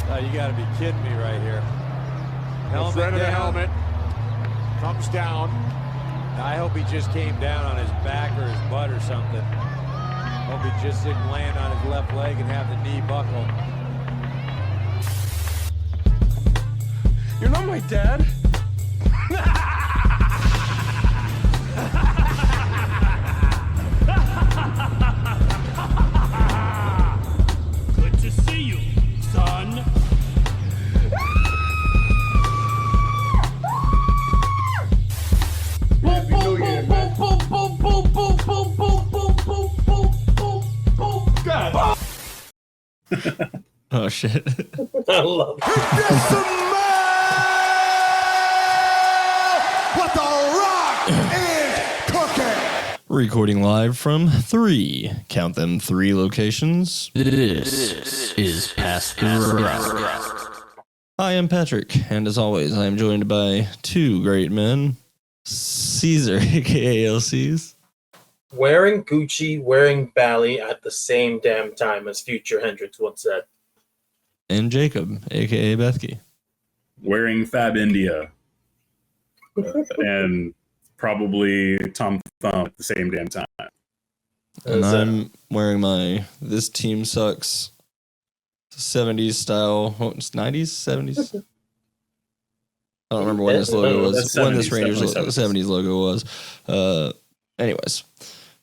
Oh, you got to be kidding me right here. The threat of the helmet comes down. I hope he just came down on his back or his butt or something. Hope he just didn't land on his left leg and have the knee buckle. You're not my dad. Good to see you, son. Boom, boom, boom, boom, boom, boom, boom, boom, boom, boom, boom, boom, boom, boom, boom. God. Oh shit. I love it. What the Rock is cooking. Recording live from 3 locations. This is Past the Rock. I am Patrick, and as always, I am joined by 2 great men, Caesar, aka LCs. Wearing Gucci, wearing Bally at the same damn time, as Future Hendrix once said. And Jacob, aka Bethke. Wearing Fab India. And probably Tom Thumb at the same damn time. And I'm wearing my This Team Sucks 70s style, it's 90s, 70s? I don't remember when this logo was. That's When 70s, this Rangers definitely 70s logo was. Anyways,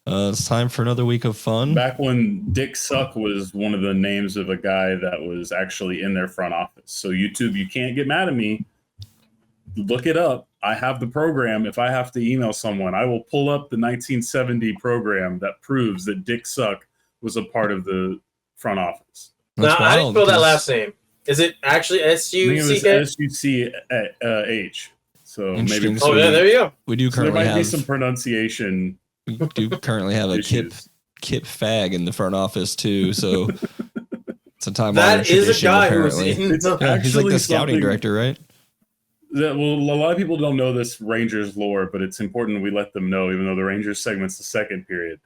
it's time for another week of fun. Back when Dick Suck was one of the names of a guy that was actually in their front office. So YouTube, you can't get mad at me. Look it up. I have the program. If I have to email someone, I will pull up the 1970 program that proves that Dick Suck was a part of the front office. That's Now, I didn't wild, spell that because- last name. Is it actually I think it was S-U-C-K? S-U-C-H. So Interesting. maybe Oh, yeah, there you go. We do so there currently might be have some pronunciation. we do currently have a issues. Kip Fag in the front office too, so it's a time That is a guy who's apparently. in It's the... Yeah, he's like actually the scouting something- director, right? Well, a lot of people don't know this Rangers lore, but it's important we let them know, even though the Rangers segment's the second period.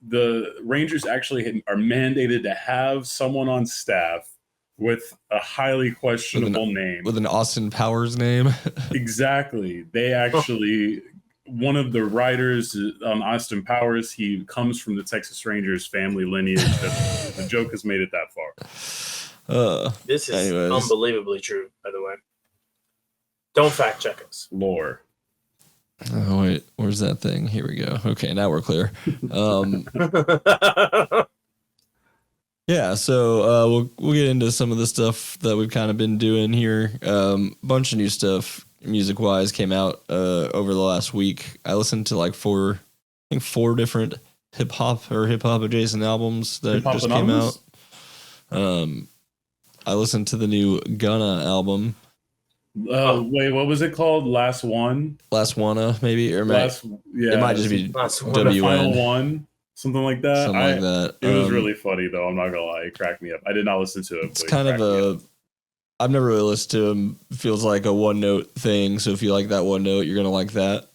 The Rangers actually are mandated to have someone on staff with a highly questionable name. With an Austin Powers name. Exactly. They actually, one of the writers on Austin Powers, he comes from the Texas Rangers family lineage. The joke has made it that far. This is Anyways. unbelievably true, by the way. Don't fact check us. Lore. Oh wait, where's that thing? Here we go. Okay, now we're clear. Yeah, so we'll get into some of the stuff that we've kind of been doing here. Bunch of new stuff, music wise, came out over the last week. I listened to like 4 different hip hop adjacent albums that Hip-Hop just Anonymous? came out. I listened to the new Gunna album, Wait, what was it called? Last One? Last Wanna maybe, or Yeah, it might just be Last One. the final WN, one, something like that. something like that. It was really funny though. I'm not gonna lie, it cracked me up. I did not listen to it. It's but it kind of cracked me up. I've never really listened to him. Feels like a one note thing. So if you like that one note, you're gonna like that.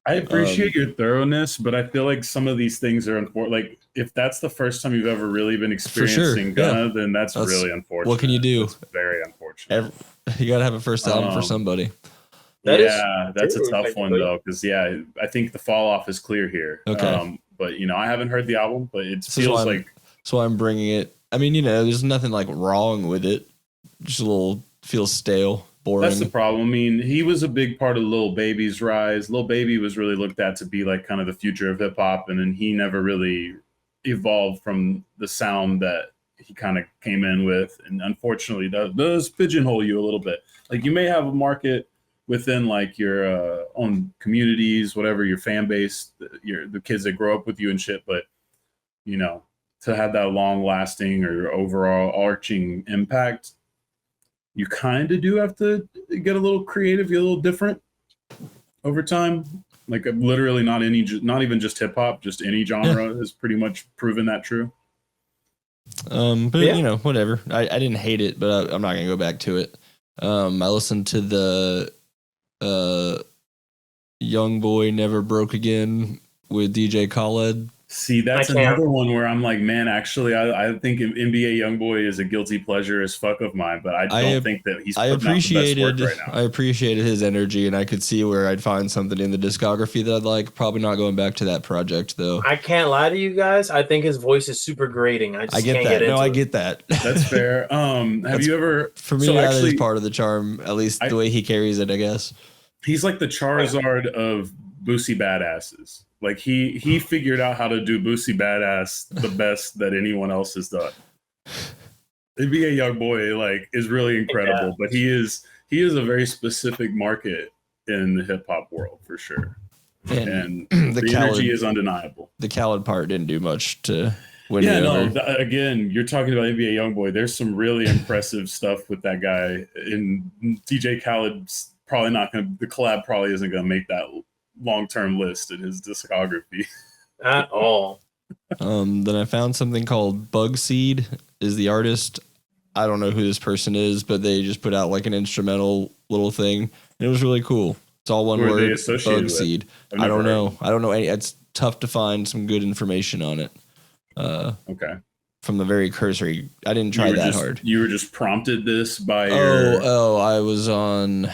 I appreciate your thoroughness, but I feel like some of these things are unfortunate. Like if that's the first time you've ever really been experiencing Gunna, then that's really unfortunate. What can you do? It's very unfortunate. You gotta have a first album for somebody. That's a true, tough one technically. though, because I think the fall off is clear here. Okay. But I haven't heard the album, but it This is feels why like So I'm bringing it. I mean, there's nothing like wrong with it. Just a little feels stale, boring. that's the problem. I mean, he was a big part of Lil Baby's rise. Lil Baby was really looked at to be like kind of the future of hip hop, and then he never really evolved from the sound that he kind of came in with. And unfortunately, that does pigeonhole you a little bit. Like you may have a market within like your own communities, whatever your fan base, the kids that grow up with you and shit, but to have that long lasting or overall arching impact, you kind of do have to get a little creative, get a little different over time. Like literally not even just hip hop, just any genre has pretty much proven that true. But whatever. I didn't hate it, but I'm not gonna go back to it. I listened to the Young Boy Never Broke Again with DJ Khaled See, that's another one where I'm like, man, actually, I think NBA YoungBoy is a guilty pleasure as fuck of mine, but I don't think that he's putting out the best work right now. I appreciated his energy, and I could see where I'd find something in the discography that I'd like. Probably not going back to that project, though. I can't lie to you guys. I think his voice is super grating. I get that. I get that. That's fair. Have you ever... For me, that is part of the charm, at least the way he carries it, I guess. He's like the Charizard of Boosie badasses. Like he figured out how to do Boosie Badass the best that anyone else has done. NBA YoungBoy like is really incredible, but he is a very specific market in the hip hop world for sure. And the energy is undeniable. The Khaled part didn't do much to win. Yeah, no. Again, you're talking about NBA YoungBoy. There's some really impressive stuff with that guy. And DJ Khaled's probably not going to. The collab probably isn't going to make that long-term list in his discography at all. Then I found something called Bugseed is the artist. I don't know who this person is, but they just put out like an instrumental little thing, and it was really cool. It's all one word. Bugseed. I don't know. I don't know any. It's tough to find some good information on it. Okay. From the very cursory, I didn't try that hard. You were just prompted this by I was on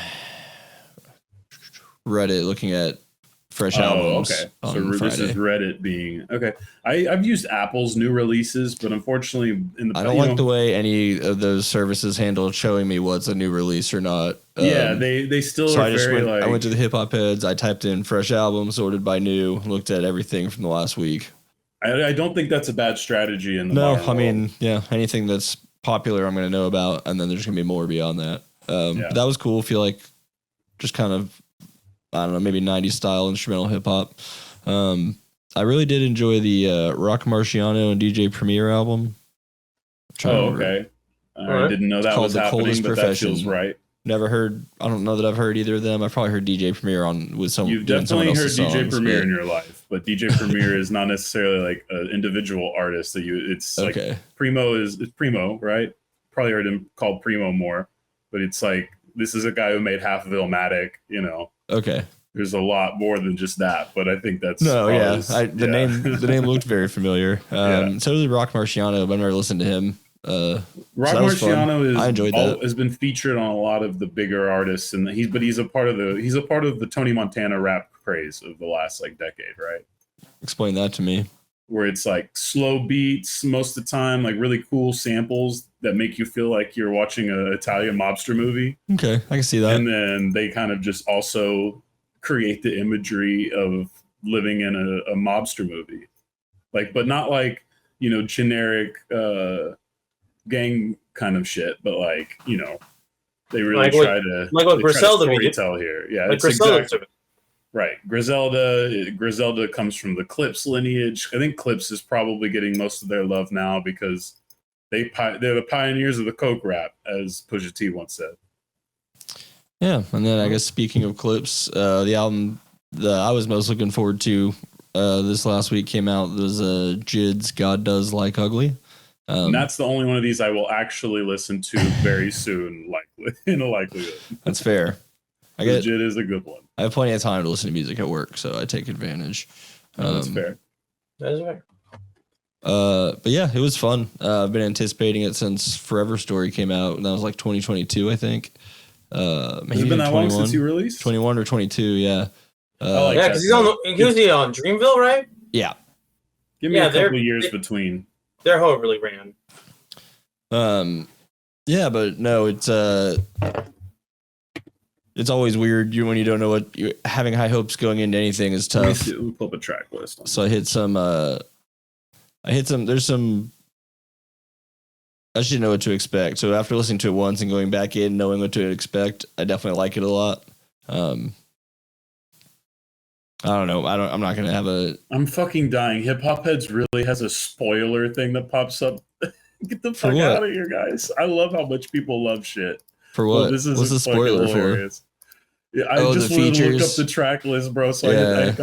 Reddit looking at fresh albums. Okay. So this is Reddit being okay. I've used Apple's new releases, but unfortunately, I don't like the way any of those services handle showing me what's a new release or not. Yeah, they still. So are I went to the Hip Hop Heads. I typed in fresh albums, sorted by new, looked at everything from the last week. I don't think that's a bad strategy in the modern world. mean, yeah, anything that's popular, I'm going to know about, and then there's going to be more beyond that. That was cool. I feel like just kind of, I don't know, maybe 90s style instrumental hip hop. I really did enjoy the Rock Marciano and DJ Premier album. Okay. I didn't know that was happening, but that feels right. Never heard. I don't know that I've heard either of them. I've probably heard DJ Premier with some. You've definitely heard DJ Premier in your life, but DJ Premier is not necessarily like an individual artist that you. It's like Primo it's Primo, right? Probably heard him called Primo more, but it's like this is a guy who made half of Illmatic. You know. Okay. There's a lot more than just that, but I think that's the name looked very familiar. So does Rock Marciano, but I've never listened to him. Rock Marciano has been featured on a lot of the bigger artists, and he's a part of the Tony Montana rap craze of the last like decade, right? Explain that to me. Where it's like slow beats most of the time, like really cool samples that make you feel like you're watching an Italian mobster movie. Okay, I can see that. And then they kind of just also create the imagery of living in a mobster movie, like, but not like, you know, generic gang kind of shit, but like, you know, they really try to like what Griselda storytell here. Yeah, like Griselda. Right. Griselda comes from the Clips lineage. I think Clips is probably getting most of their love now because they're the pioneers of the coke rap, as Pusha T once said. Yeah, and then I guess speaking of Clips, the album that I was most looking forward to this last week came out was Jid's God Does Like Ugly. And that's the only one of these I will actually listen to very soon, likely in a likelihood. That's fair. Jid is a good one. I have plenty of time to listen to music at work, so I take advantage. That's fair. That is fair. But yeah, it was fun. I've been anticipating it since Forever Story came out, and that was like 2022, I think. Has it been that long since you released? 21 or 22, yeah. Because he was on Dreamville, right? Yeah. Give me a couple of years between. Their hoe really ran. Yeah, but no, it's always weird when you don't know what having high hopes going into anything is tough. Let me pull up a track list. So I hit some. There's some. I should know what to expect. So after listening to it once and going back in, knowing what to expect, I definitely like it a lot. I don't know. I'm not gonna have a. I'm fucking dying. Hip Hop Heads really has a spoiler thing that pops up. Get the fuck out of here, guys! I love how much people love shit. For what? What's the spoiler for? Yeah, I just wanted to look up the track list, bro. So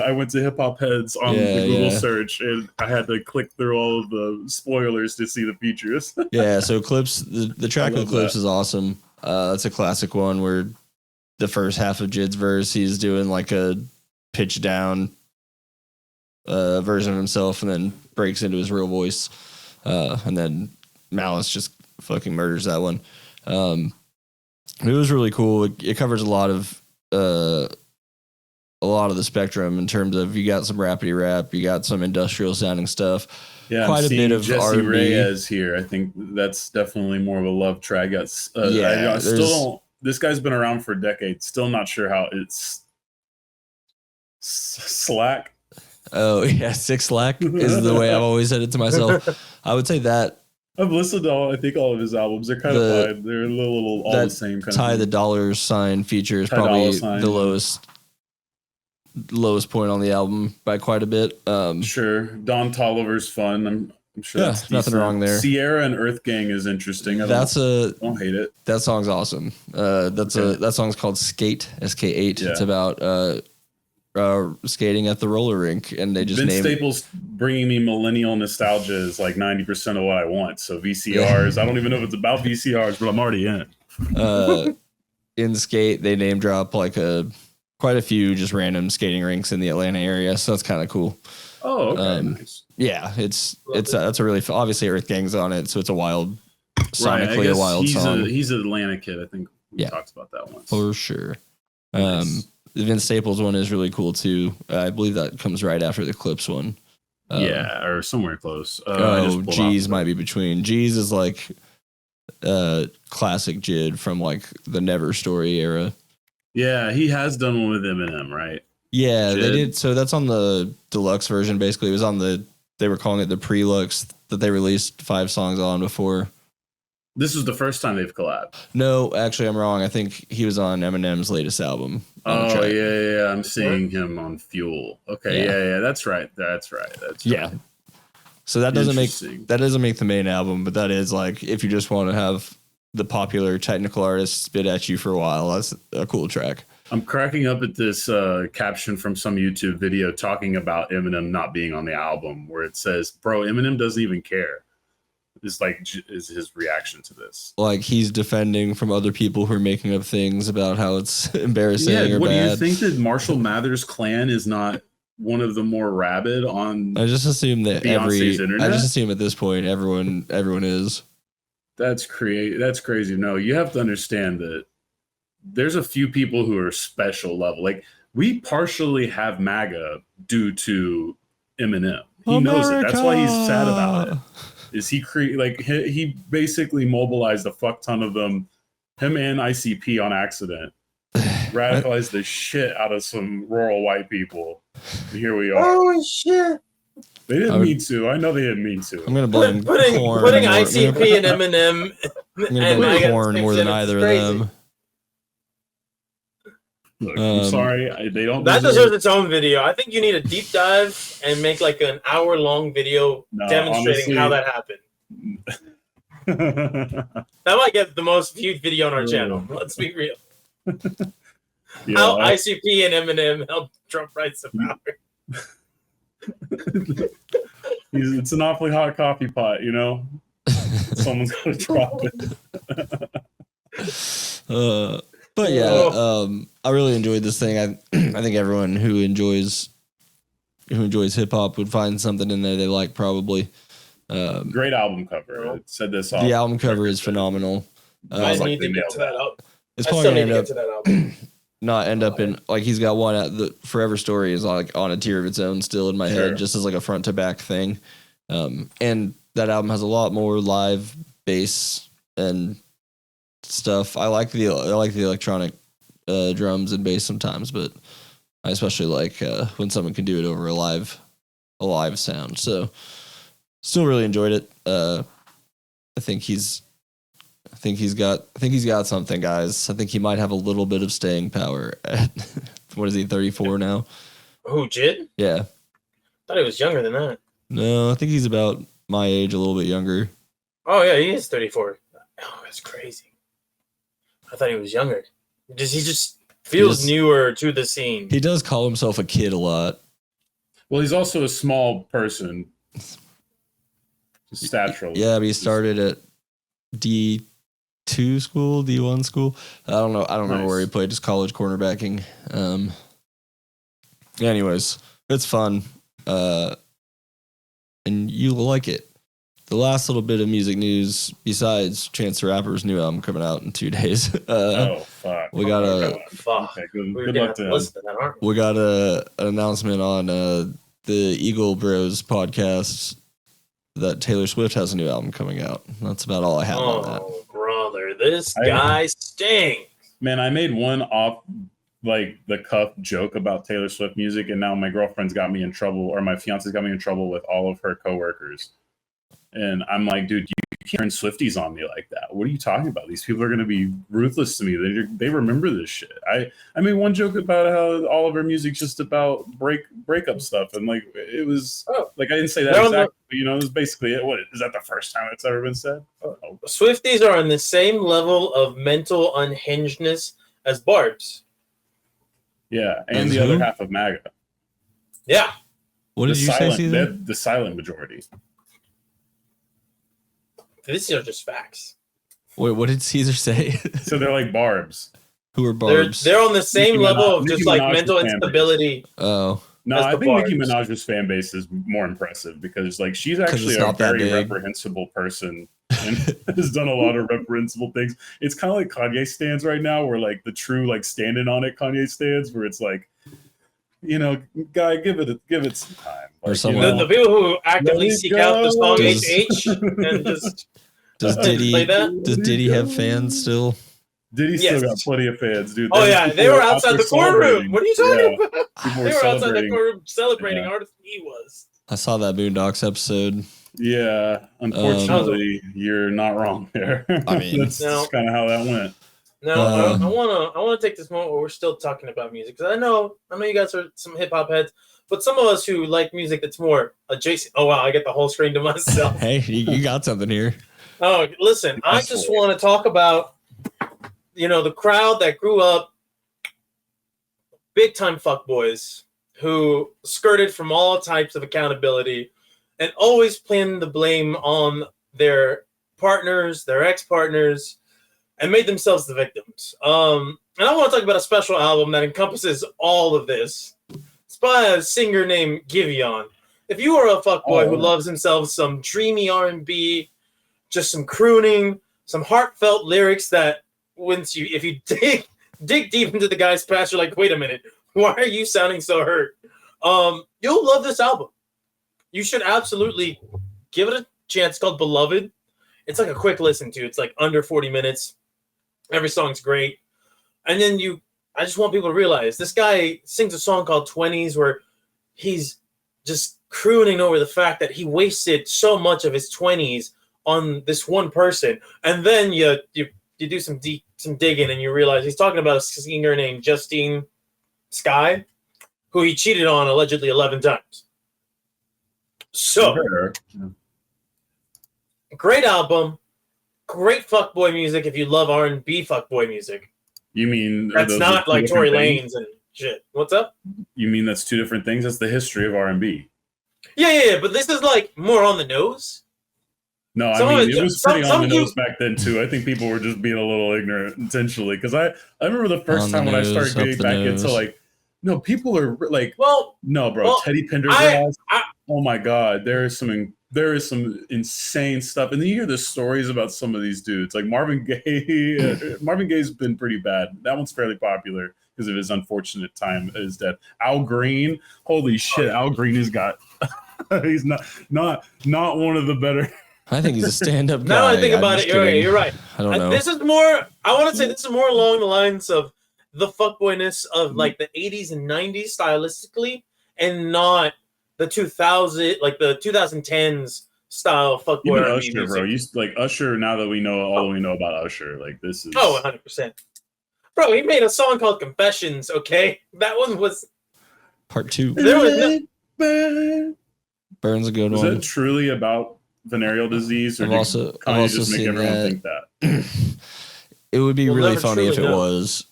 I went to Hip Hop Heads on the Google search, and I had to click through all of the spoilers to see the features. Yeah, so Clips, the track with Clips is awesome. That's a classic one where the first half of Jid's verse, he's doing like a pitch down version of himself, and then breaks into his real voice, and then Malice just fucking murders that one. It was really cool. It covers a lot of the spectrum in terms of you got some rappity rap, you got some industrial sounding stuff. Yeah, quite I'm a bit of Jesse R&B. Reyes here. I think that's definitely more of a love track. I still don't. This guy's been around for decades. Still not sure how it's Slack. Oh yeah, Six Slack is the way I've always said it to myself. I would say that. I've listened to all of his albums. They're kind of fine. They're a little all the same. Kind Ty of the Dollar Sign feature is Ty probably Sign, the lowest point on the album by quite a bit. Sure, Don Tolliver's fun. I'm sure. Yeah, that's nothing decent. wrong there. Sierra and Earth Gang is interesting. I don't hate it. That song's awesome. That song's called Skate, SK8. Yeah. It's about skating at the roller rink, and they just Vince Staples bringing me millennial nostalgia is like 90% of what I want. So VCRs, I don't even know if it's about VCRs, but I'm already in it. In Skate, they name drop like quite a few just random skating rinks in the Atlanta area, so that's kind of cool. Oh, okay, nice. Yeah, that's a really obviously Earth Gang's on it, so it's a wild, sonically right, a wild song. He's an Atlanta kid. I think we Yeah. talked about that once. For sure. Nice. The Vince Staples one is really cool too. I believe that comes right after the Clips one. Yeah, or somewhere close. G's might be between. G's is like classic Jid from like the Never Story era. Yeah, he has done one with Eminem, right? Yeah, Jid. they did. So that's on the deluxe version. Basically, it was on they were calling it the Prelux that they released 5 songs on before. This was the first time they've collabed. No, actually, I'm wrong. I think he was on Eminem's latest album. Oh, yeah. I'm seeing him on Fuel. Okay, yeah. That's right. Yeah. So that doesn't make the main album, but that is like if you just want to have the popular technical artists spit at you for a while, that's a cool track. I'm cracking up at this caption from some YouTube video talking about Eminem not being on the album, where it says, "Bro, Eminem doesn't even care." Is his reaction to this. Like he's defending from other people who are making up things about how it's embarrassing or what bad. Do you think that Marshall Mathers' clan is not one of the more rabid on I just assume that Beyonce's internet? I just assume at this point everyone is. That's crazy. No, you have to understand that there's a few people who are special level. Like we partially have MAGA due to Eminem. He knows it. That's why he's sad about it. Is he basically mobilized a fuck ton of them, him and ICP on accident, radicalized the shit out of some rural white people. And here we are. Oh shit! They didn't mean to. I know they didn't mean to. I'm gonna blame Putting ICP and Eminem. I'm gonna blame Korn more than either of them. Look, I'm sorry. They don't. That deserves its own video. I think you need a deep dive and make like an hour-long video demonstrating how that happened. That might get the most viewed video on our channel. Let's be real. How ICP and Eminem helped Trump rise to power. It's an awfully hot coffee pot, you know. Someone's gonna drop it. But yeah, I really enjoyed this thing. I think everyone who enjoys hip hop would find something in there they like probably. Great album cover. I said this off. The album cover is phenomenal. I need to get to that album. It's probably gonna end up in like he's got one at the Forever Story is like on a tier of its own still in my head, just as like a front to back thing. And that album has a lot more live bass and stuff. I like the electronic drums and bass sometimes, but I especially like when someone can do it over a live sound. So still really enjoyed it. I think he's got something, guys. I think he might have a little bit of staying power at what is he, 34 now? Who, Jid? Yeah. Thought he was younger than that. No, I think he's about my age, a little bit younger. Oh yeah, he is 34. Oh, that's crazy. I thought he was younger. He just feels newer to the scene. He does call himself a kid a lot. Well, he's also a small person. Statural. Yeah, but he started at D2 school, D1 school. I don't know. I don't remember where he played. Just college cornerbacking. Anyways, it's fun. and you'll like it. The last little bit of music news, besides Chance the Rapper's new album coming out in 2 days, Fuck. we got Okay, good luck to listen to that, aren't we? we got an announcement on the Eagle Bros podcast that Taylor Swift has a new album coming out. That's about all I have on that. Oh, brother, this guy stinks. Man, I made one off like the cuff joke about Taylor Swift music, and now my girlfriend's got me in trouble, or my fiance's got me in trouble with all of her coworkers. And I'm like, dude, you can't turn Swifties on me like that. What are you talking about? These people are going to be ruthless to me. They remember this shit. I made one joke about how all of her music's just about breakup stuff, and like it was like I didn't say that exactly. But, you know, it was basically it. What is that the first time it's ever been said? Oh. Swifties are on the same level of mental unhingedness as Barbs. Yeah, and the other half of MAGA. Yeah. What did you say, Caesar? The silent majority. These are just facts. Wait, what did Caesar say? So they're like Barbs. Who are Barbs? They're on the same level of just like mental instability. Oh. No, I think Nicki Minaj's fan base is more impressive because like she's actually a very reprehensible person and has done a lot of reprehensible things. It's kind of like Kanye stands right now, where like the true like standing on it Kanye stands, where it's like, you know, guy, give it some time. Like, the people who actively seek out the song HH and just does Diddy have fans still? Diddy still got plenty of fans, dude. Oh yeah, they were outside the courtroom. What are you talking about? People they were outside the courtroom celebrating how he was. I saw that Boondocks episode. Yeah, unfortunately, you're not wrong there. I mean, that's kind of how that went. Now, I wanna take this moment where we're still talking about music, because I know you guys are some hip hop heads, but some of us who like music that's more adjacent. Oh wow, I get the whole screen to myself. Hey, you got something here. Oh, listen, I just want to talk about, you know, the crowd that grew up big time fuckboys who skirted from all types of accountability and always pinned the blame on their partners, their ex-partners, and made themselves the victims. And I want to talk about a special album that encompasses all of this. It's by a singer named Giveon. If you are a fuckboy who loves himself some dreamy R&B, just some crooning, some heartfelt lyrics that if you dig deep into the guy's past, you're like, wait a minute, why are you sounding so hurt? You'll love this album. You should absolutely give it a chance. It's called Beloved. It's like a quick listen to. It's like under 40 minutes. Every song's great. And then I just want people to realize this guy sings a song called 20s where he's just crooning over the fact that he wasted so much of his 20s on this one person. And then you do some digging and you realize he's talking about a singer named Justine Skye, who he cheated on allegedly 11 times. So, great album, great fuckboy music if you love R&B fuckboy music. You mean that's not like Tory Lanez and shit? What's up? You mean that's two different things? That's the history of R&B. Yeah, but this is like more on the nose. No, I mean, it was pretty on the nose back then, too. I think people were just being a little ignorant intentionally. Because I remember the first time when I started getting back into, like, no, people are like, no, bro, Teddy Pendergrass. Oh, my God. There is some insane stuff. And then you hear the stories about some of these dudes. Like Marvin Gaye. Marvin Gaye's been pretty bad. That one's fairly popular because of his unfortunate time at his death. Al Green. Holy shit. Al Green has got... he's not one of the better... I think he's a stand-up guy. Now I think about it, you're right. I don't know. This is more, I want to say this is more along the lines of the fuckboyness of like the 80s and 90s stylistically, and not the 2010s style fuckboy. Even Usher, bro. You like Usher. Now that we know all we know about Usher, like this is 100%. Bro, he made a song called Confessions. Okay, that one was part 2. Burns a good one. Was that truly about venereal disease, or I've also just make everyone think that? It would be really funny if it was.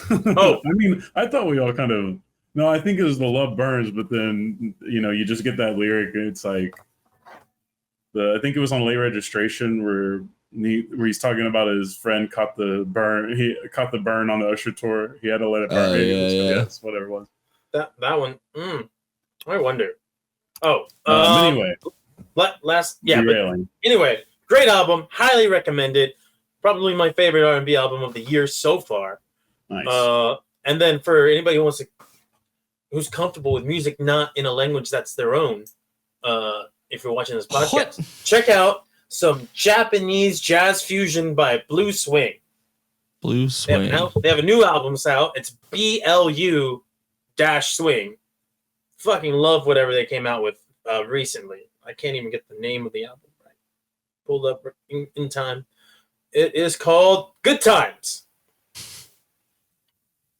I mean, I thought we all kind of. No, I think it was the Love Burns, but then you just get that lyric, and it's like I think it was on Late Registration where he's talking about his friend caught the burn. He caught the burn on the Usher tour. He had to let it burn. Yeah. Yes, whatever it was. That one. I wonder. Oh, anyway, derailing. Anyway, great album, highly recommended. Probably my favorite R&B album of the year so far. Nice. And then for anybody who's comfortable with music not in a language that's their own, if you're watching this podcast, check out some Japanese jazz fusion by Blue Swing. Blue Swing. They have a new album out. It's BLU-Swing. Fucking love whatever they came out with recently. I can't even get the name of the album right. Pulled up in time. It is called Good Times.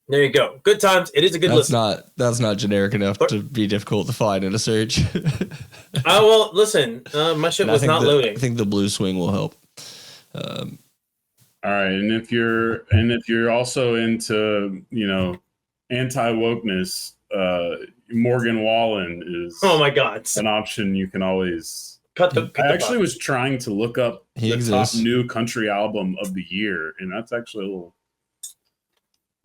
There you go. Good Times. It is a good listen. That's not generic enough to be difficult to find in a search. Well, listen. My shit was not loading. I think the Blue Swing will help. All right, and if you're also into anti-wokeness, Morgan Wallen is oh my god an option you can always cut I actually was trying to look up top new country album of the year, and that's actually a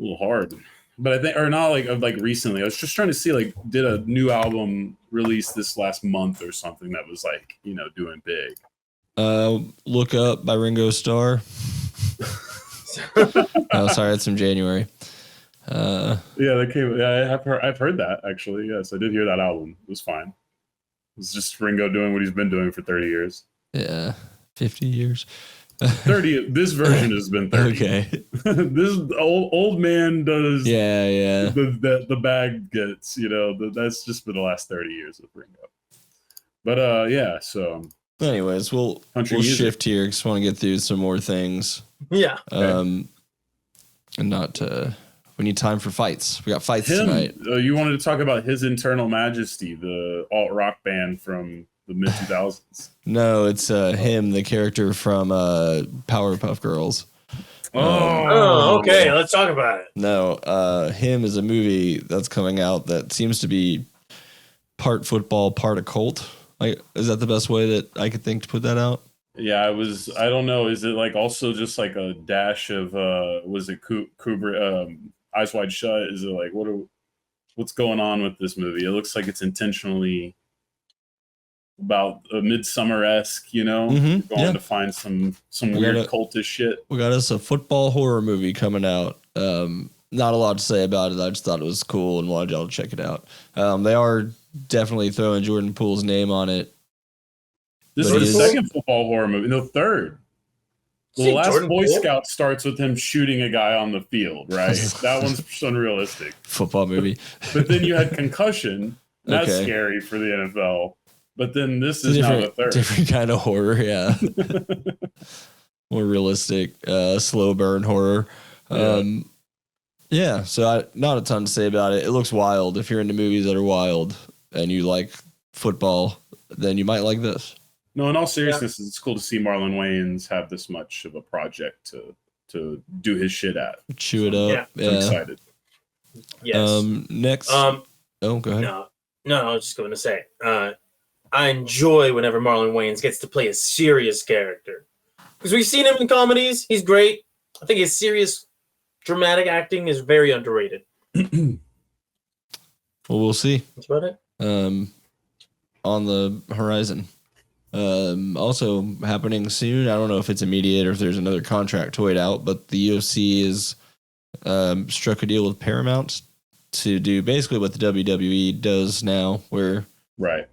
little hard. But I think, or not like recently. I was just trying to see did a new album release this last month or something that was doing big. Look Up by Ringo Starr. Oh, sorry, it's from January. Yeah, that came. Yeah, I've heard that actually. Yes, I did hear that album. It was fine. It's just Ringo doing what he's been doing for 30 years. Yeah, 50 years. 30. This version has been 30. Okay. This old man does. Yeah. The bag gets. That's just been the last 30 years of Ringo. But yeah. So. Anyways, we'll shift here because I want to get through some more things. Yeah. And not. We need time for fights. We got fights tonight. You wanted to talk about His Internal Majesty, the alt rock band from the mid 2000s. No, it's him, the character from Powerpuff Girls. Okay. Let's talk about it. No, him is a movie that's coming out that seems to be part football, part occult. Is that the best way that I could think to put that out? Yeah, I don't know. Is it also just a dash of was it Kubrick? Eyes Wide Shut? Is it what's going on with this movie? It looks like it's intentionally about a Midsummer-esque, going to find some weird cultish shit. We got us a football horror movie coming out. Not a lot to say about it. I just thought it was cool and wanted y'all to check it out. They are definitely throwing Jordan Poole's name on it. This is the second football horror movie. No, third. The last Jordan Boy Poole? Scout starts with him shooting a guy on the field, right? That one's unrealistic. Football movie. But then you had Concussion. That's scary for the NFL. But then this is now the third. Different kind of horror, yeah. More realistic, slow burn horror. Yeah, so not a ton to say about it. It looks wild. If you're into movies that are wild and you like football, then you might like this. No, in all seriousness, it's cool to see Marlon Wayans have this much of a project to do his shit at. Chew it up. Yeah. I'm excited. Yes. Next. Oh, go ahead. No, I was just going to say, I enjoy whenever Marlon Wayans gets to play a serious character. Because we've seen him in comedies. He's great. I think his serious dramatic acting is very underrated. Well, we'll see. That's about it. On the horizon. Also happening soon. I don't know if it's immediate or if there's another contract to wait out, but the UFC is struck a deal with Paramount to do basically what the WWE does now, where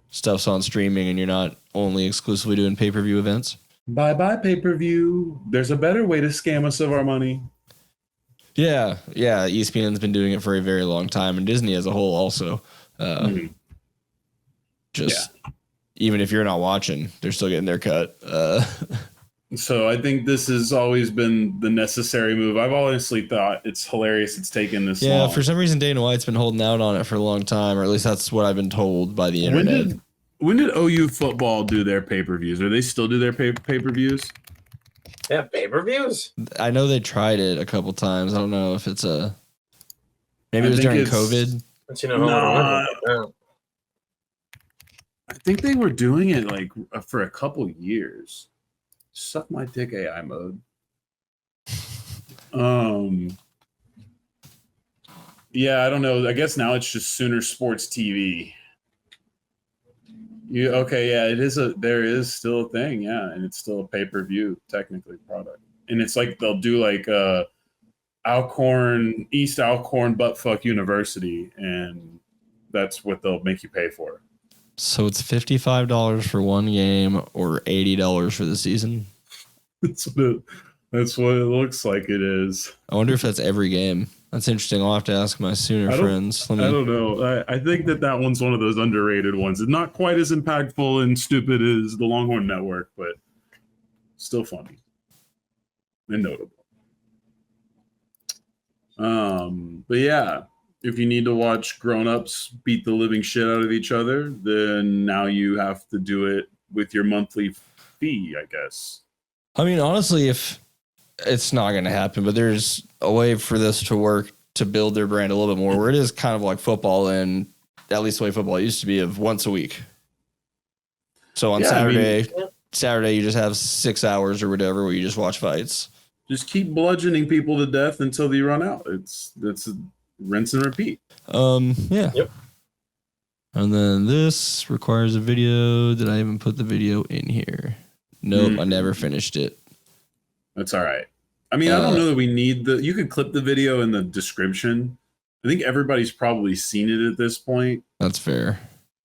stuff's on streaming and you're not only exclusively doing pay-per-view events. Bye-bye pay-per-view. There's a better way to scam us of our money. Yeah. ESPN's been doing it for a very long time, and Disney as a whole also. Even if you're not watching, they're still getting their cut. So I think this has always been the necessary move. I've honestly thought it's hilarious it's taken this long. Yeah, for some reason Dana White's been holding out on it for a long time, or at least that's what I've been told by the internet. When did OU football do their pay-per-views? Or they still do their pay-per-views? They have pay-per-views? I know they tried it a couple times. I don't know if it's maybe it was during COVID. I think they were doing it for a couple years. Suck my dick, AI mode. Yeah, I don't know. I guess now it's just Sooner Sports TV. Okay, yeah, there is still a thing, yeah, and it's still a pay-per-view technically product. And it's like they'll do like East Alcorn Buttfuck University, and that's what they'll make you pay for. So it's $55 for one game or $80 for the season. That's what it looks like it is. I wonder if that's every game. That's interesting. I'll have to ask my Sooner friends. I don't know. I think that one's one of those underrated ones. It's not quite as impactful and stupid as the Longhorn Network, but still funny and notable. But yeah, if you need to watch grown-ups beat the living shit out of each other, then now you have to do it with your monthly fee, I guess. I mean, honestly, if it's not going to happen, but there's a way for this to work to build their brand a little bit more, where it is kind of like football, and at least the way football used to be, of once a week. So on Saturday, you just have 6 hours or whatever where you just watch fights. Just keep bludgeoning people to death until you run out. That's a rinse and repeat. Yeah. Yep. And then this requires a video. Did I even put the video in here? Nope, I never finished it. That's all right. I mean, I don't know that we need you could clip the video in the description. I think everybody's probably seen it at this point. That's fair.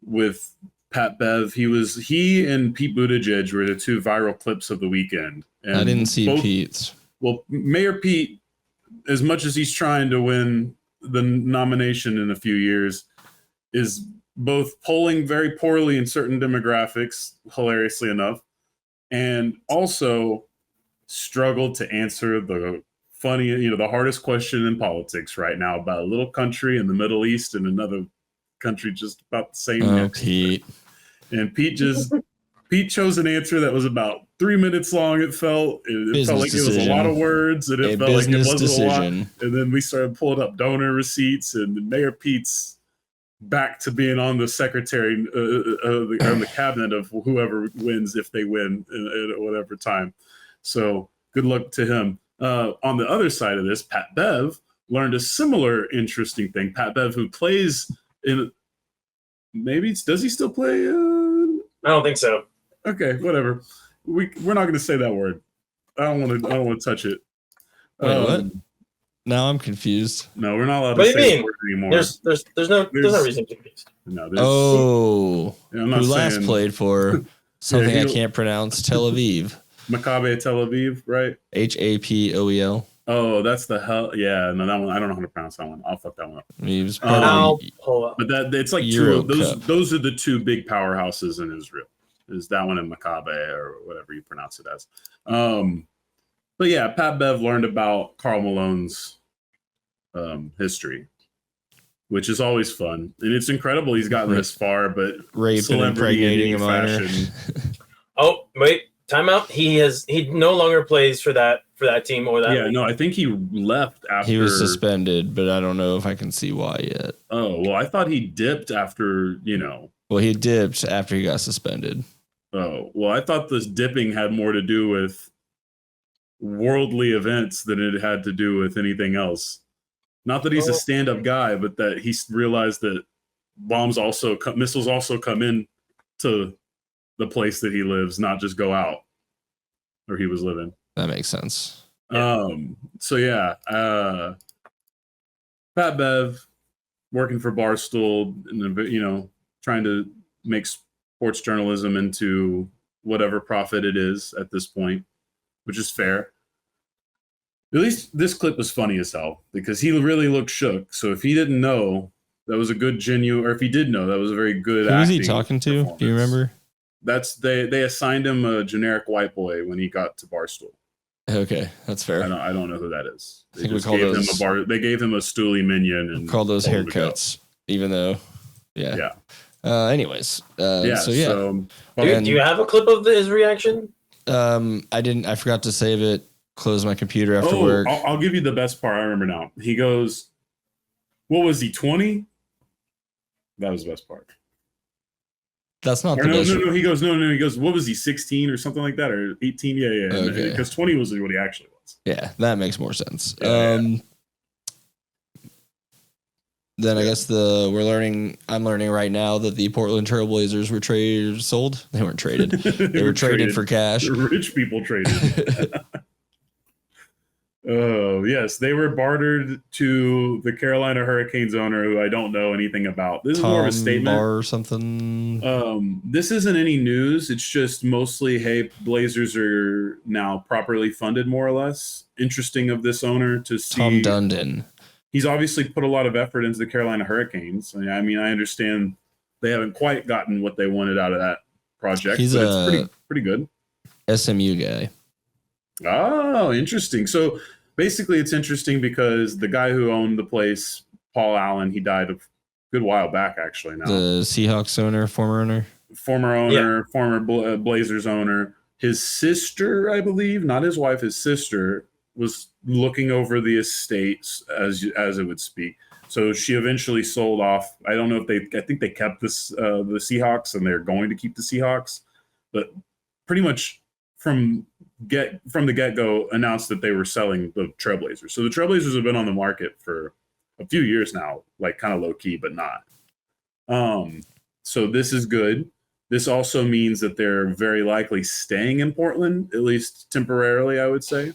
With Pat Bev, he and Pete Buttigieg were the two viral clips of the weekend. And I didn't see Pete's. Well, Mayor Pete, as much as he's trying to win the nomination in a few years, is both polling very poorly in certain demographics, hilariously enough, and also struggled to answer the the hardest question in politics right now about a little country in the Middle East and another country just about the same. Oh, Pete. And Pete chose an answer that was about 3 minutes long. It felt like it was a lot of words, and it felt like it wasn't a lot. And then we started pulling up donor receipts, and Mayor Pete's back to being on the secretary on the cabinet of whoever wins if they win at whatever time. So good luck to him. On the other side of this, Pat Bev learned a similar interesting thing. Pat Bev, who plays in does he still play? I don't think so. Okay, whatever. We're not going to say that word. I don't want to touch it. Wait, what? Now I'm confused. No, we're not allowed to say that word anymore. There's no reason to be confused. No. Who last played for something I can't pronounce? Tel Aviv. Maccabi Tel Aviv, right? HAPOEL. Oh, that's the hell. Yeah, no, that one I don't know how to pronounce that one. I'll fuck that one up. He was part of but it's like Euro two of those. Cup. Those are the two big powerhouses in Israel. Is that one in Maccabi or whatever you pronounce it as? But yeah, Pat Bev learned about Karl Malone's history, which is always fun, and it's incredible he's gotten this far. But rape and impregnating a minor. Oh wait, timeout. He no longer plays for that team or that. Yeah, league. no, I think he left after He was suspended, but I don't know if I can see why yet. Oh well, I thought he dipped after Well, he dipped after he got suspended. Oh well, I thought this dipping had more to do with worldly events than it had to do with anything else. Not that he's a stand-up guy, but that he realized that missiles also come in to the place that he lives, not just go out where he was living. That makes sense. So yeah, Pat Bev working for Barstool and trying to make sports journalism into whatever profit it is at this point, which is fair. At least this clip was funny as hell because he really looked shook. So if he didn't know, that was a good genuine, or if he did know, that was a very good. Who was he talking to? Do you remember? They assigned him a generic white boy when he got to Barstool. Okay, that's fair. I don't know who that is. I think we call those. They gave him a stoolie minion and call those haircuts, even though, yeah. Anyways, Do you have a clip of his reaction? I didn't. I forgot to save it. Close my computer after work. I'll give you the best part. I remember now. He goes, "What was he? 20?" That was the best part. That's not the best. No. He goes, no. He goes, "What was he? 16 or something like that, or 18?" Yeah. Okay. Because 20 was what he actually was. Yeah, that makes more sense. Yeah. Then I guess I'm learning right now that the Portland Trailblazers were sold. They weren't traded. They were traded for cash. The rich people traded. Oh, yes. They were bartered to the Carolina Hurricanes owner, who I don't know anything about. This is more of a statement. Barr or something. This isn't any news. It's just mostly, hey, Blazers are now properly funded, more or less. Interesting of this owner to see. Tom Dundon. He's obviously put a lot of effort into the Carolina Hurricanes. I mean, I understand they haven't quite gotten what they wanted out of that project, but it's pretty good. SMU guy. Oh, interesting. So basically, it's interesting because the guy who owned the place, Paul Allen, he died a good while back, actually. Now the Seahawks owner, former Blazers owner. His sister, I believe, not his wife, his sister was looking over the estates as it would speak. So she eventually sold off. I don't know if I think they kept the Seahawks, and they're going to keep the Seahawks, but pretty much from the get-go announced that they were selling the Trailblazers. So the Trailblazers have been on the market for a few years now, like kind of low-key, but not. So this is good. This also means that they're very likely staying in Portland, at least temporarily, I would say.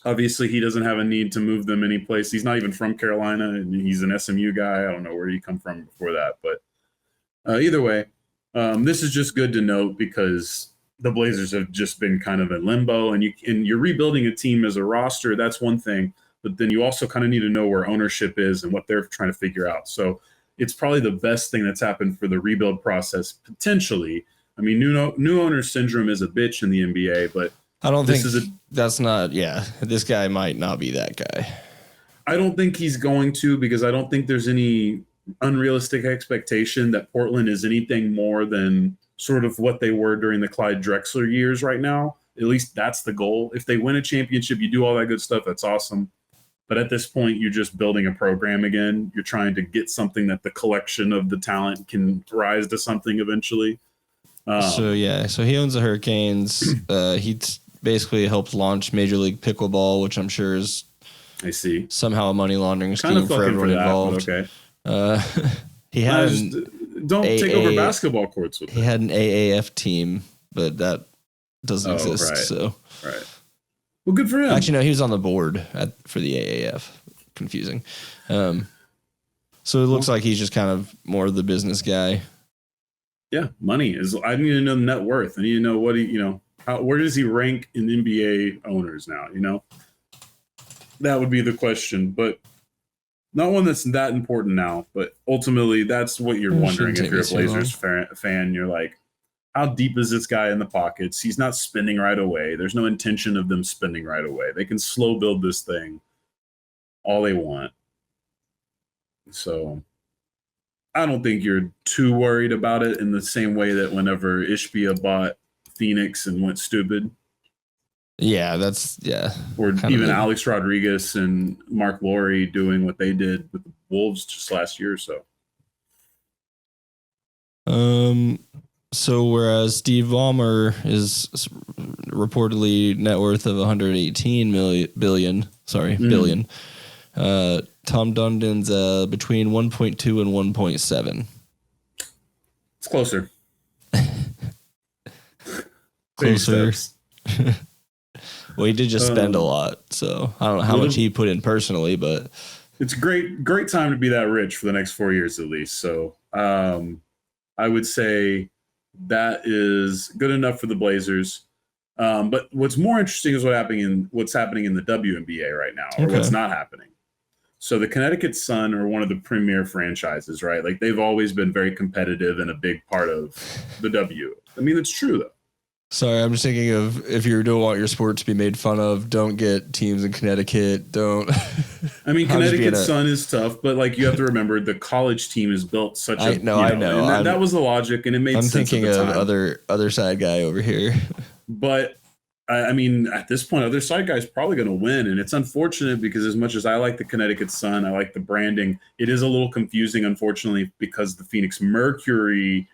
Obviously, he doesn't have a need to move them anyplace. He's not even from Carolina, and he's an SMU guy. I don't know where he come from before that. But either way, this is just good to note because the Blazers have just been kind of in limbo, and you're rebuilding a team as a roster. That's one thing, but then you also kind of need to know where ownership is and what they're trying to figure out. So it's probably the best thing that's happened for the rebuild process, potentially. I mean, new owner syndrome is a bitch in the NBA, but I don't think that's not. Yeah, this guy might not be that guy. I don't think he's going to, because I don't think there's any unrealistic expectation that Portland is anything more than sort of what they were during the Clyde Drexler years right now. At least that's the goal. If they win a championship, you do all that good stuff, that's awesome. But at this point, you're just building a program again. You're trying to get something that the collection of the talent can rise to something eventually. So he owns the Hurricanes. He basically helped launch Major League Pickleball, which I'm sure is somehow a money laundering scheme for everyone involved. Okay. He had don't take over basketball courts with He had an AAF team, but that doesn't exist. Right. So right. Well, good for him. Actually, no, he was on the board for the AAF. Confusing. So it looks like he's just kind of more of the business guy. Yeah, money is. I need to know the net worth. I need to know what where does he rank in NBA owners now? That would be the question, but not one that's that important now. But ultimately, that's what you're wondering if you're a Blazers fan. You're like, how deep is this guy in the pockets? He's not spending right away. There's no intention of them spending right away. They can slow build this thing all they want. So I don't think you're too worried about it in the same way that whenever Ishbia bought Phoenix and went stupid. Yeah, Or even Alex Rodriguez and Mark Lowry doing what they did with the Wolves just last year or so. So whereas Steve Ballmer is reportedly net worth of 118 billion, Tom Dundon's between 1.2 and 1.7. It's closer. Closer. Well, he did just spend a lot, so I don't know how much he put in personally, but it's a great time to be that rich for the next 4 years at least. So I would say that is good enough for the Blazers. But what's more interesting is what's happening in the WNBA right now, or what's not happening. So the Connecticut Sun are one of the premier franchises, right? Like they've always been very competitive and a big part of the W. I mean, it's true though. Sorry, I'm just thinking of if you don't want your sport to be made fun of, don't get teams in Connecticut. Don't. I mean, Connecticut Sun is tough, but like you have to remember the college team is built such a. I know. And that was the logic, and it made sense. I'm thinking of other side guy over here. But I mean, at this point, other side guy is probably going to win, and it's unfortunate because as much as I like the Connecticut Sun, I like the branding. It is a little confusing, unfortunately, because the Phoenix Mercury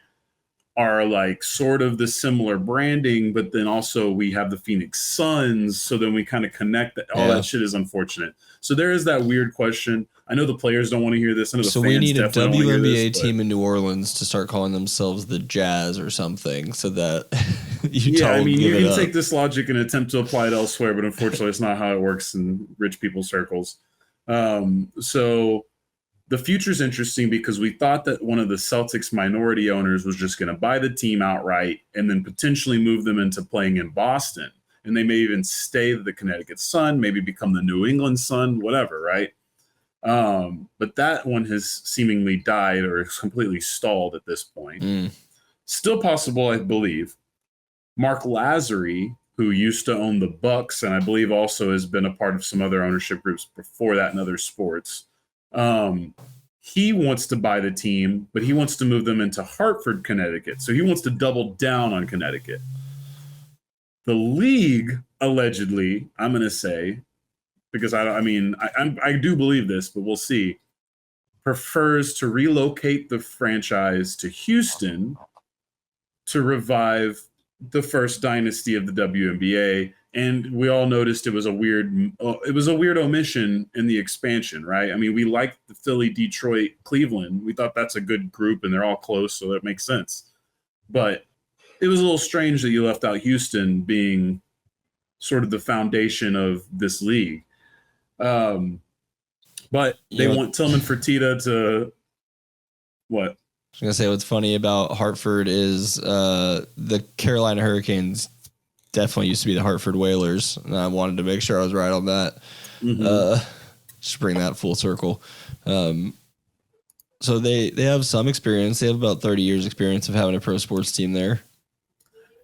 are like sort of the similar branding, but then also we have the Phoenix Suns. So then we kind of connect that. All that shit is unfortunate. So there is that weird question. I know the players don't want to hear this. I know the So fans we need a definitely don't wanna hear WNBA this, team in New Orleans to start calling themselves the Jazz or something, so that Utah will give you it can up. take this logic and attempt to apply it elsewhere, but unfortunately, it's not how it works in rich people circles. So the future is interesting because we thought that one of the Celtics minority owners was just going to buy the team outright and then potentially move them into playing in Boston. And they may even stay the Connecticut Sun, maybe become the New England Sun, whatever, right? But that one has seemingly died or is completely stalled at this point. Still possible, I believe. Mark Lazary, who used to own the Bucks and I believe also has been a part of some other ownership groups before that in other sports, he wants to buy the team, but he wants to move them into Hartford, Connecticut. So he wants to double down on Connecticut. The league, allegedly, I'm going to say, because I do believe this, but we'll see, prefers to relocate the franchise to Houston to revive the first dynasty of the WNBA. And we all noticed it was a weird omission in the expansion, right? I mean, we liked the Philly, Detroit, Cleveland. We thought that's a good group and they're all close, so that makes sense. But it was a little strange that you left out Houston being sort of the foundation of this league. But they want Tillman Fertitta to what? I was going to say what's funny about Hartford is the Carolina Hurricanes definitely used to be the Hartford Whalers, and I wanted to make sure I was right on that. Just bring that full circle. So they have some experience. They have about 30 years experience of having a pro sports team there.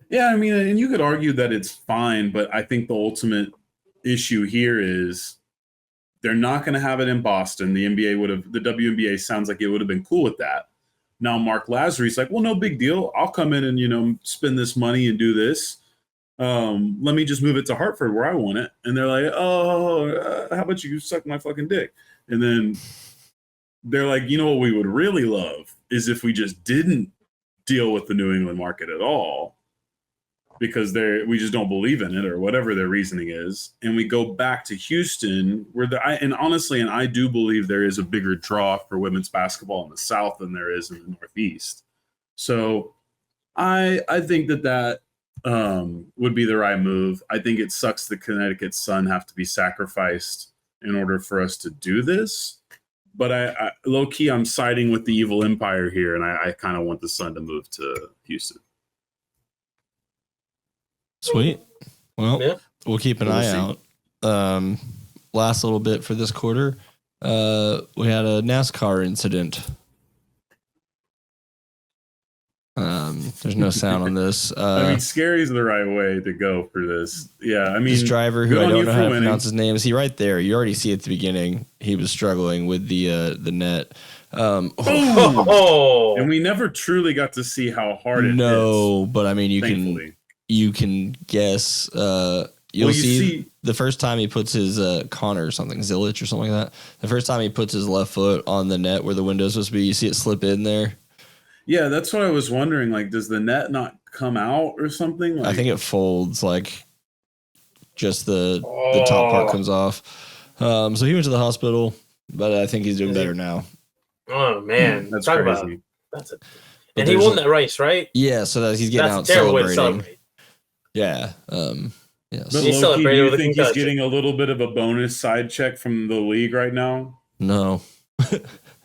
Yeah, I mean, and you could argue that it's fine, but I think the ultimate issue here is they're not going to have it in Boston. The WNBA sounds like it would have been cool with that. Now Mark Lazary's like, well, no big deal. I'll come in and, spend this money and do this. Let me just move it to Hartford where I want it. And they're like, how about you suck my fucking dick? And then they're like, what we would really love is if we just didn't deal with the New England market at all because we just don't believe in it or whatever their reasoning is. And we go back to Houston where I do believe there is a bigger draw for women's basketball in the South than there is in the Northeast. So I think that would be the right move. I think it sucks the Connecticut Sun have to be sacrificed in order for us to do this. But I low key, I'm siding with the evil empire here, and I kind of want the Sun to move to Houston. Sweet. Well, we'll keep an eye out. Last little bit for this quarter, we had a NASCAR incident. There's no sound on this. Scary is the right way to go for this. Yeah, I mean, this driver who I don't know how to pronounce his name. Is he right there? You already see at the beginning he was struggling with the net. And we never truly got to see how hard it is. No, but I mean, you can guess. You'll see the first time he puts his Connor or something, Zilich or something like that. The first time he puts his left foot on the net where the window's supposed to be, you see it slip in there. Yeah, that's what I was wondering. Like, does the net not come out or something? I think it folds, like just the top part comes off. So he went to the hospital, but I think he's doing better now. Oh man, that's crazy. And he won that race, right? Yeah, so that he's getting out celebrating. Yeah. But Loki, do you think he's getting a little bit of a bonus side check from the league right now? No.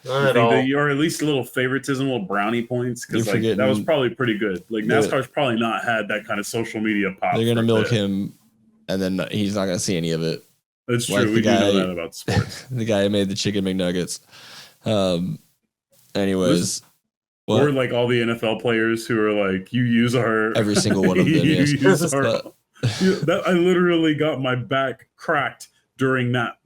Not at all. Or at least a little favoritism, little brownie points, because that was probably pretty good. Like NASCAR's probably not had that kind of social media pop. They're gonna milk him, and then he's not gonna see any of it. That's true. We do know that about sports. The guy who made the chicken McNuggets. Anyways, or like all the NFL players who are like, you use our every single one of them. Yes. I literally got my back cracked during that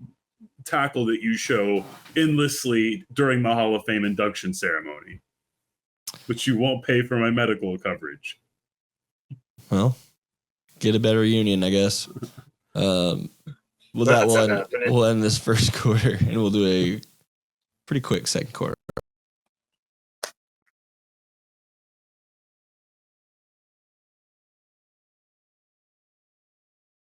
tackle that you show endlessly during the Hall of Fame induction ceremony, but you won't pay for my medical coverage. Well, get a better union, I guess. We'll end this first quarter, and we'll do a pretty quick second quarter.